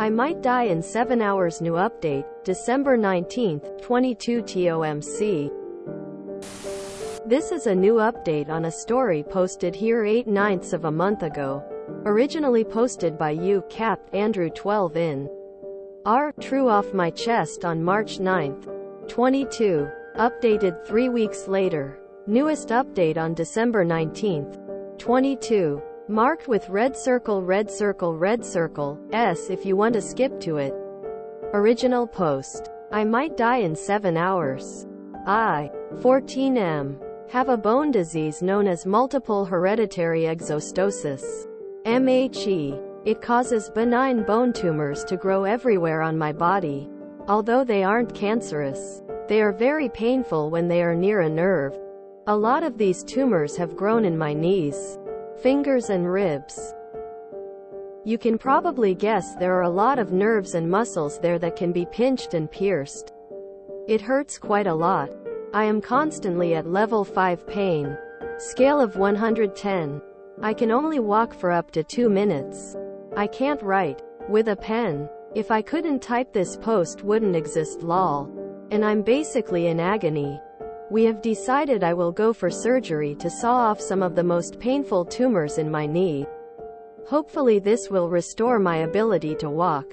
I might die in 7 hours. New update, December 19th, 22 TOMC. This is a new update on a story posted here 8/9 of a month ago. Originally posted by you, Capt. Andrew 12 in R. True off my chest on March 9th, 22. Updated 3 weeks later. Newest update on December 19th, 22. Marked with red circle S if you want to skip to it. Original post. I might die in 7 hours. I, 14M. Have a bone disease known as multiple hereditary exostosis. MHE. It causes benign bone tumors to grow everywhere on my body. Although they aren't cancerous, they are very painful when they are near a nerve. A lot of these tumors have grown in my knees, fingers and ribs. You can probably guess there are a lot of nerves and muscles there that can be pinched and pierced. It hurts quite a lot. I am constantly at level 5 pain. Scale of 110. I can only walk for up to 2 minutes. I can't write with a pen. If I couldn't type, this post wouldn't exist, lol. And I'm basically in agony. We have decided I will go for surgery to saw off some of the most painful tumors in my knee. Hopefully this will restore my ability to walk.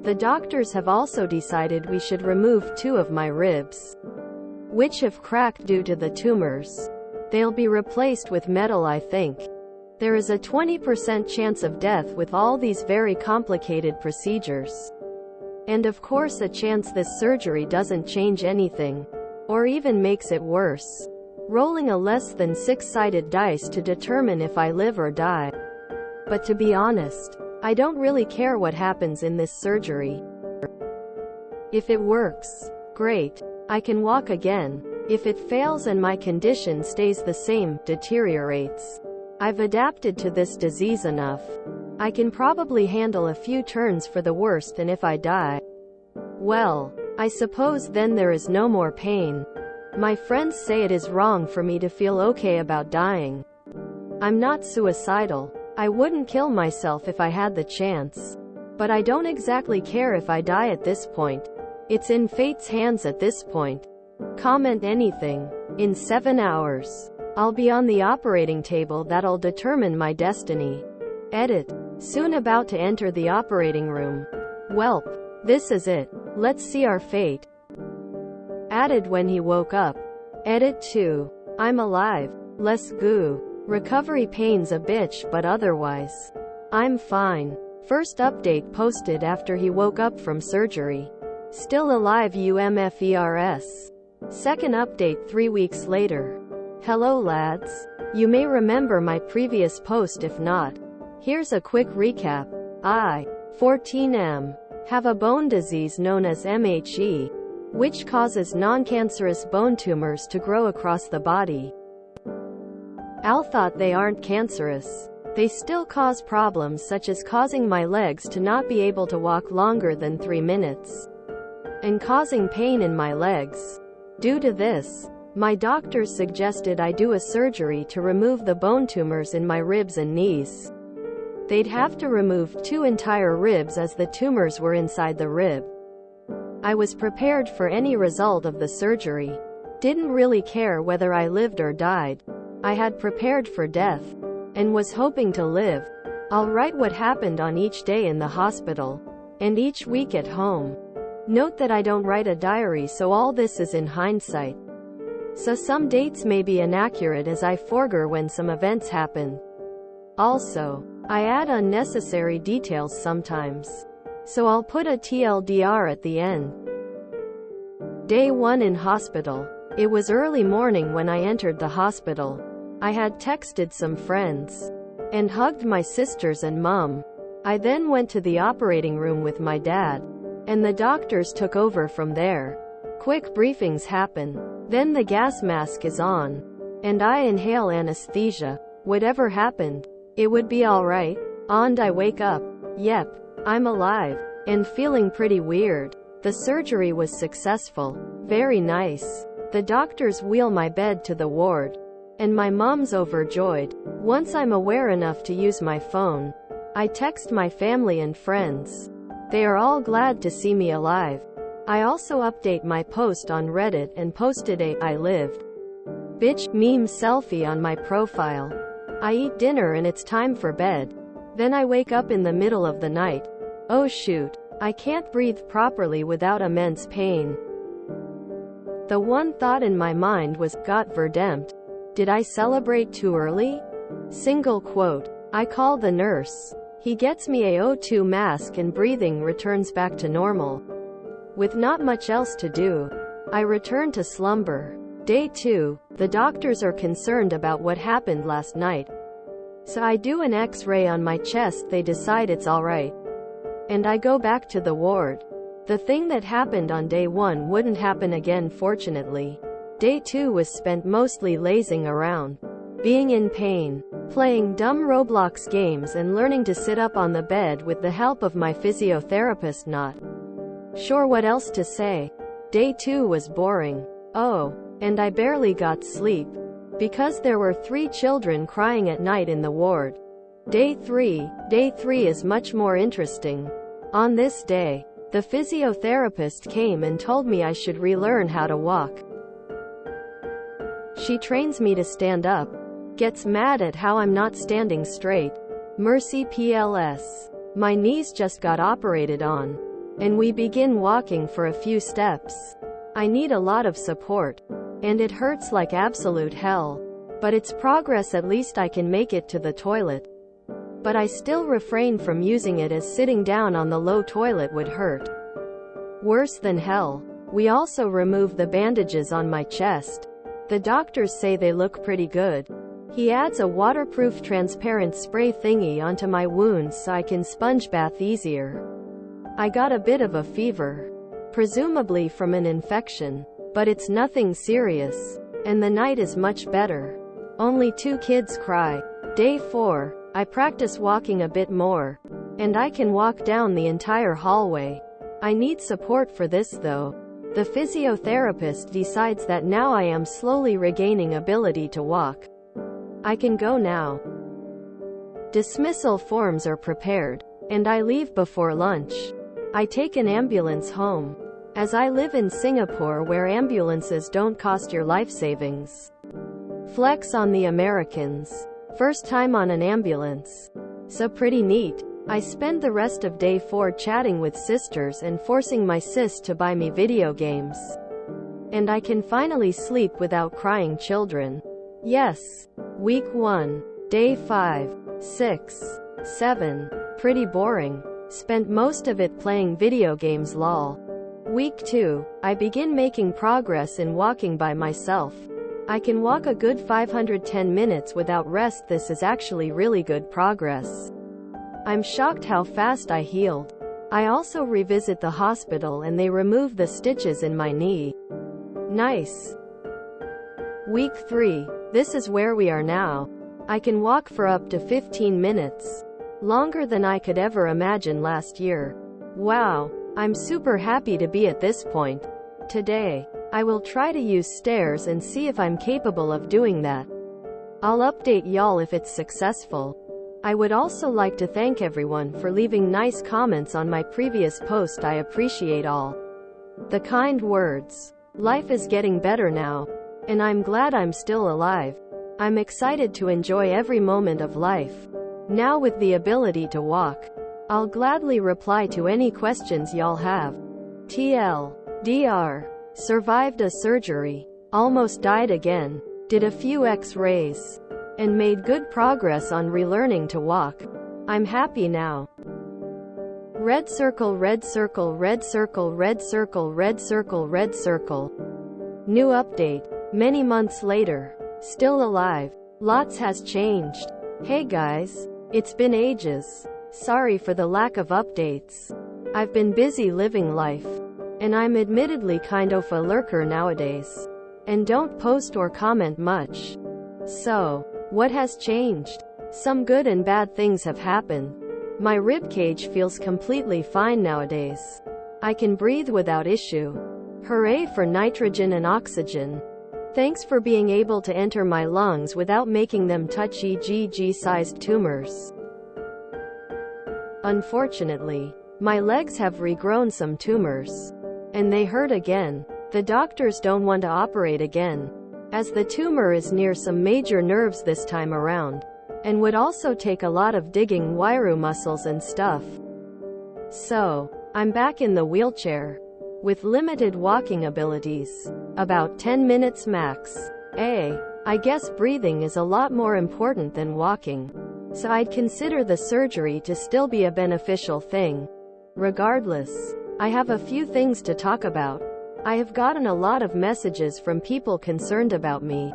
The doctors have also decided we should remove 2 of my ribs, which have cracked due to the tumors. They'll be replaced with metal, I think. There is a 20% chance of death with all these very complicated procedures. And of course a chance this surgery doesn't change anything, or even makes it worse. Rolling a less than 6-sided dice to determine if I live or die. But to be honest, I don't really care what happens in this surgery. If it works, great. I can walk again. If it fails and my condition stays the same, deteriorates, I've adapted to this disease enough. I can probably handle a few turns for the worst, and if I die, well, I suppose then there is no more pain. My friends say it is wrong for me to feel okay about dying. I'm not suicidal. I wouldn't kill myself if I had the chance. But I don't exactly care if I die at this point. It's in fate's hands at this point. Comment anything. In 7 hours, I'll be on the operating table. That'll determine my destiny. Edit. Soon about to enter the operating room. Welp. This is it. Let's see our fate. Added when he woke up. Edit 2. I'm alive. Less goo. Recovery pain's a bitch, but otherwise, I'm fine. First update posted after he woke up from surgery. Still alive, UMFERS. Second update 3 weeks later. Hello lads. You may remember my previous post. If not, here's a quick recap. I, 14M, have a bone disease known as MHE, which causes non-cancerous bone tumors to grow across the body. Al thought they aren't cancerous. They still cause problems such as causing my legs to not be able to walk longer than 3 minutes, and causing pain in my legs. Due to this, my doctors suggested I do a surgery to remove the bone tumors in my ribs and knees. They'd have to remove 2 entire ribs as the tumors were inside the rib. I was prepared for any result of the surgery. Didn't really care whether I lived or died. I had prepared for death, and was hoping to live. I'll write what happened on each day in the hospital, and each week at home. Note that I don't write a diary, so all this is in hindsight. So some dates may be inaccurate as I forget when some events happen. Also, I add unnecessary details sometimes, so I'll put a TLDR at the end. Day 1 in hospital. It was early morning when I entered the hospital. I had texted some friends and hugged my sisters and mom. I then went to the operating room with my dad, and the doctors took over from there. Quick briefings happen. Then the gas mask is on, and I inhale anesthesia. Whatever happened, it would be alright. And I wake up. Yep, I'm alive, and feeling pretty weird. The surgery was successful. Very nice. The doctors wheel my bed to the ward, and my mom's overjoyed. Once I'm aware enough to use my phone, I text my family and friends. They are all glad to see me alive. I also update my post on Reddit and posted a "I lived bitch" meme selfie on my profile. I eat dinner and it's time for bed. Then I wake up in the middle of the night. Oh shoot. I can't breathe properly without immense pain. The one thought in my mind was, "God verdammt. Did I celebrate too early?" Single quote. I call the nurse. He gets me a O2 mask and breathing returns back to normal. With not much else to do, I return to slumber. Day 2. The doctors are concerned about what happened last night. So I do an X-ray on my chest. They decide it's alright. And I go back to the ward. The thing that happened on day 1 wouldn't happen again, fortunately. Day 2 was spent mostly lazing around, being in pain, playing dumb Roblox games and learning to sit up on the bed with the help of my physiotherapist. Not sure what else to say. Day 2 was boring. Oh, and I barely got sleep, because there were 3 children crying at night in the ward. Day 3 is much more interesting. On this day, the physiotherapist came and told me I should relearn how to walk. She trains me to stand up, gets mad at how I'm not standing straight. Mercy PLS. My knees just got operated on, and we begin walking for a few steps. I need a lot of support, and it hurts like absolute hell. But it's progress. At least I can make it to the toilet. But I still refrain from using it, as sitting down on the low toilet would hurt worse than hell. We also remove the bandages on my chest. The doctors say they look pretty good. He adds a waterproof transparent spray thingy onto my wounds so I can sponge bath easier. I got a bit of a fever, presumably from an infection, but it's nothing serious, and the night is much better. Only 2 kids cry. Day 4. I practice walking a bit more, and I can walk down the entire hallway. I need support for this though. The physiotherapist decides that now I am slowly regaining ability to walk. I can go now. Dismissal forms are prepared, and I leave before lunch. I take an ambulance home, as I live in Singapore where ambulances don't cost your life savings. Flex on the Americans. First time on an ambulance. So pretty neat. I spend the rest of day 4 chatting with sisters and forcing my sis to buy me video games. And I can finally sleep without crying children. Yes. Week 1. Day 5, 6, 7. Pretty boring. Spent most of it playing video games, lol. Week 2. I begin making progress in walking by myself. I can walk a good 510 minutes without rest. This is actually really good progress. I'm shocked how fast I healed. I also revisit the hospital and they remove the stitches in my knee. Nice. Week 3. This is where we are now. I can walk for up to 15 minutes. Longer than I could ever imagine last year. Wow. I'm super happy to be at this point. Today, I will try to use stairs and see if I'm capable of doing that. I'll update y'all if it's successful. I would also like to thank everyone for leaving nice comments on my previous post. I appreciate all the kind words. Life is getting better now, and I'm glad I'm still alive. I'm excited to enjoy every moment of life. Now with the ability to walk, I'll gladly reply to any questions y'all have. TLDR. Survived a surgery. Almost died again. Did a few X-rays. And made good progress on relearning to walk. I'm happy now. Red circle, red circle, red circle, red circle, red circle, red circle. New update. Many months later. Still alive. Lots has changed. Hey guys. It's been ages. Sorry for the lack of updates. I've been busy living life. And I'm admittedly kind of a lurker nowadays. And don't post or comment much. So, what has changed? Some good and bad things have happened. My ribcage feels completely fine nowadays. I can breathe without issue. Hooray for nitrogen and oxygen. Thanks for being able to enter my lungs without making them touchy GG-sized tumors. Unfortunately, My legs have regrown some tumors. And they hurt again. The doctors don't want to operate again, as the tumor is near some major nerves this time around, and would also take a lot of digging wiru muscles and stuff. So, I'm back in the wheelchair, with limited walking abilities. About 10 minutes max. I guess breathing is a lot more important than walking. So I'd consider the surgery to still be a beneficial thing. Regardless, I have a few things to talk about. I have gotten a lot of messages from people concerned about me.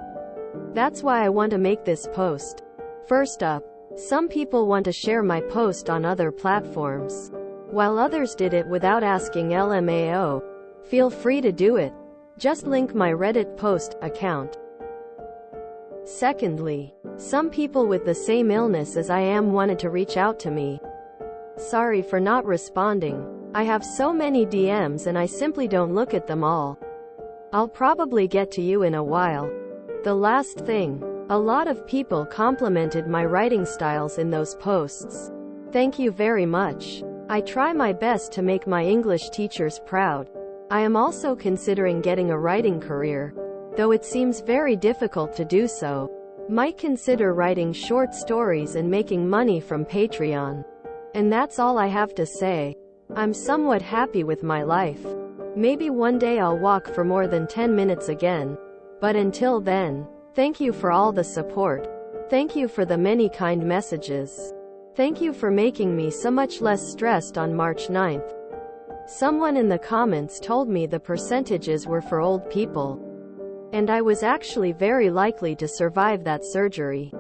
That's why I want to make this post. First up, some people want to share my post on other platforms, while others did it without asking LMAO. Feel free to do it. Just link my Reddit post account. Secondly, some people with the same illness as I am wanted to reach out to me. Sorry for not responding. I have so many DMs and I simply don't look at them all. I'll probably get to you in a while. The last thing, a lot of people complimented my writing styles in those posts. Thank you very much. I try my best to make my English teachers proud. I am also considering getting a writing career, though it seems very difficult to do so. Might consider writing short stories and making money from Patreon. And that's all I have to say. I'm somewhat happy with my life. Maybe one day I'll walk for more than 10 minutes again. But until then, thank you for all the support. Thank you for the many kind messages. Thank you for making me so much less stressed on March 9th. Someone in the comments told me the percentages were for old people. And I was actually very likely to survive that surgery.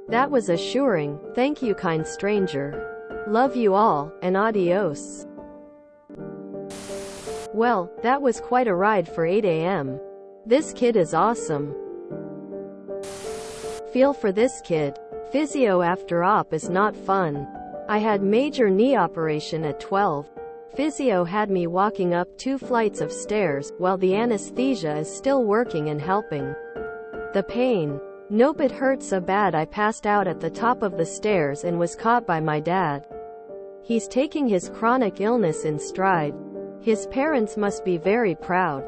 That was assuring. Thank you, kind stranger. Love you all, and adios. Well, that was quite a ride for 8 a.m. This kid is awesome. Feel for this kid. Physio after op is not fun. I had major knee operation at 12. Physio had me walking up 2 flights of stairs, while the anesthesia is still working and helping. The pain. Nope, it hurt so bad I passed out at the top of the stairs and was caught by my dad. He's taking his chronic illness in stride. His parents must be very proud.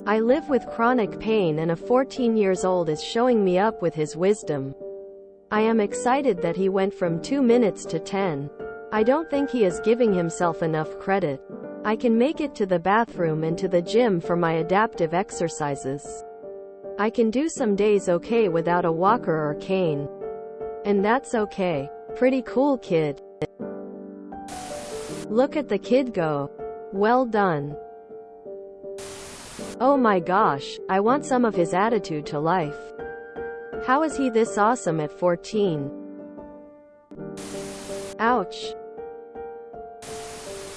I live with chronic pain and a 14 years old is showing me up with his wisdom. I am excited that he went from 2 minutes to 10. I don't think he is giving himself enough credit. I can make it to the bathroom and to the gym for my adaptive exercises. I can do some days okay without a walker or cane. And that's okay. Pretty cool kid. Look at the kid go. Well done. Oh my gosh, I want some of his attitude to life. How is he this awesome at 14? Ouch.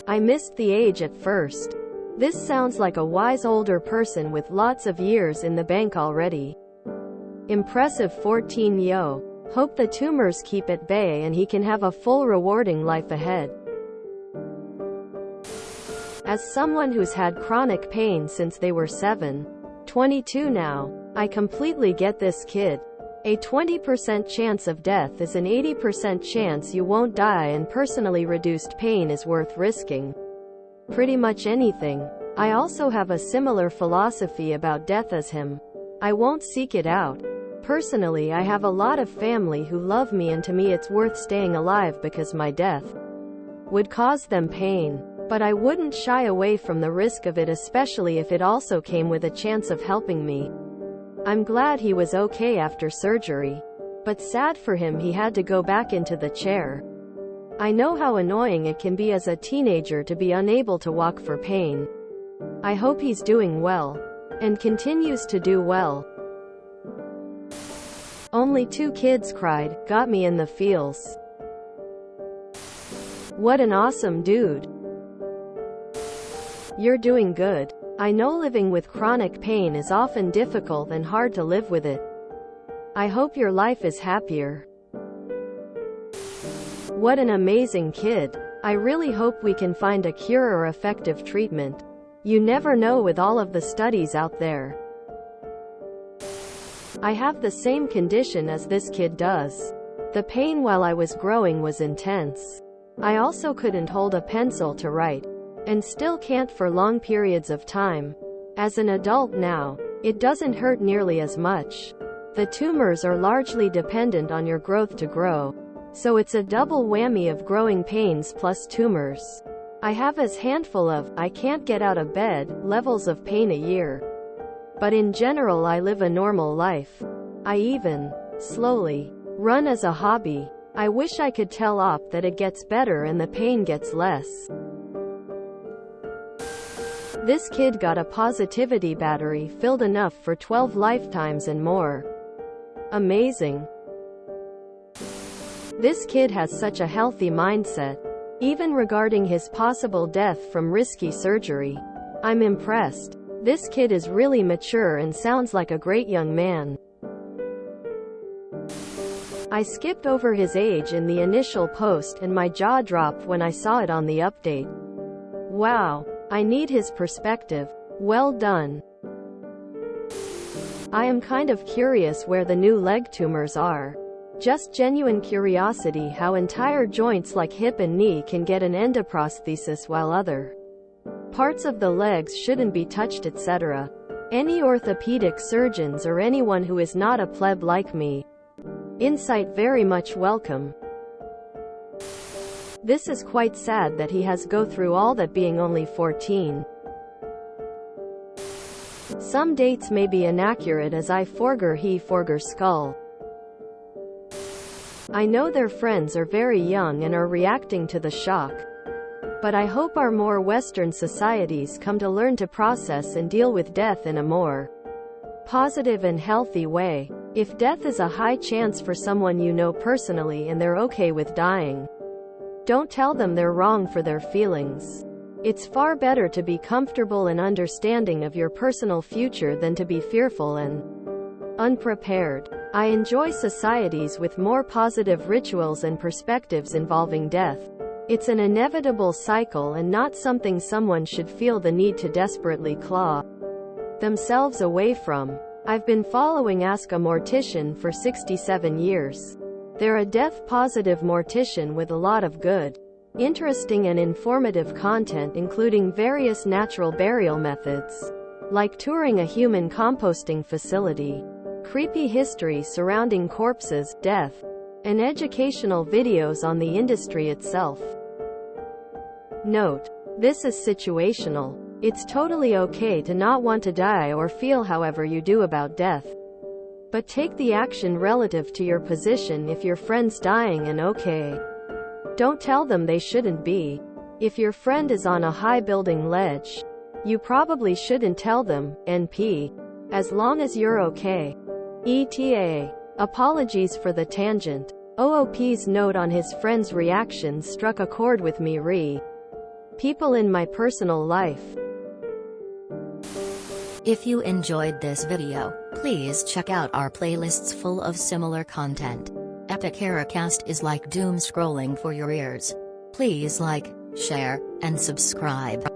I missed the age at first. This sounds like a wise older person with lots of years in the bank already. Impressive 14 yo. Hope the tumors keep at bay and he can have a full rewarding life ahead. As someone who's had chronic pain since they were 7, 22 now, I completely get this kid. A 20% chance of death is an 80% chance you won't die, and personally reduced pain is worth risking. Pretty much anything. I also have a similar philosophy about death as him. I won't seek it out. Personally, I have a lot of family who love me, and to me it's worth staying alive because my death would cause them pain. But I wouldn't shy away from the risk of it, especially if it also came with a chance of helping me. I'm glad he was okay after surgery. But sad for him he had to go back into the chair. I know how annoying it can be as a teenager to be unable to walk for pain. I hope he's doing well. And continues to do well. Only 2 kids cried, got me in the feels. What an awesome dude. You're doing good. I know living with chronic pain is often difficult and hard to live with it. I hope your life is happier. What an amazing kid. I really hope we can find a cure or effective treatment. You never know with all of the studies out there. I have the same condition as this kid does. The pain while I was growing was intense. I also couldn't hold a pencil to write, and still can't for long periods of time. As an adult now, it doesn't hurt nearly as much. The tumors are largely dependent on your growth to grow, so it's a double whammy of growing pains plus tumors. I have as handful of, I can't get out of bed, levels of pain a year. But in general I live a normal life. I even, slowly, run as a hobby. I wish I could tell Op that it gets better and the pain gets less. This kid got a positivity battery filled enough for 12 lifetimes and more. Amazing. This kid has such a healthy mindset, even regarding his possible death from risky surgery. I'm impressed. This kid is really mature and sounds like a great young man. I skipped over his age in the initial post and my jaw dropped when I saw it on the update. Wow. I need his perspective. Well done. I am kind of curious where the new leg tumors are. Just genuine curiosity how entire joints like hip and knee can get an endoprosthesis while other parts of the legs shouldn't be touched, etc. Any orthopedic surgeons or anyone who is not a pleb like me, insight very much welcome. This is quite sad that he has go through all that being only 14. Some dates may be inaccurate as I forger he forger skull. I know their friends are very young and are reacting to the shock. But I hope our more Western societies come to learn to process and deal with death in a more positive and healthy way. If death is a high chance for someone you know personally and they're okay with dying, don't tell them they're wrong for their feelings. It's far better to be comfortable and understanding of your personal future than to be fearful and unprepared. I enjoy societies with more positive rituals and perspectives involving death. It's an inevitable cycle and not something someone should feel the need to desperately claw themselves away from. I've been following Ask a Mortician for 67 years. They're a death-positive mortician with a lot of good, interesting and informative content including various natural burial methods, like touring a human composting facility, creepy history surrounding corpses, death, and educational videos on the industry itself. Note: this is situational. It's totally okay to not want to die or feel however you do about death. But take the action relative to your position. If your friend's dying and okay, don't tell them they shouldn't be. If your friend is on a high building ledge, you probably shouldn't tell them, NP. As long as you're okay. ETA. Apologies for the tangent. OOP's note on his friend's reaction struck a chord with me re. People in my personal life. If you enjoyed this video, please check out our playlists full of similar content. Epic Heracast is like doom scrolling for your ears. Please like, share, and subscribe.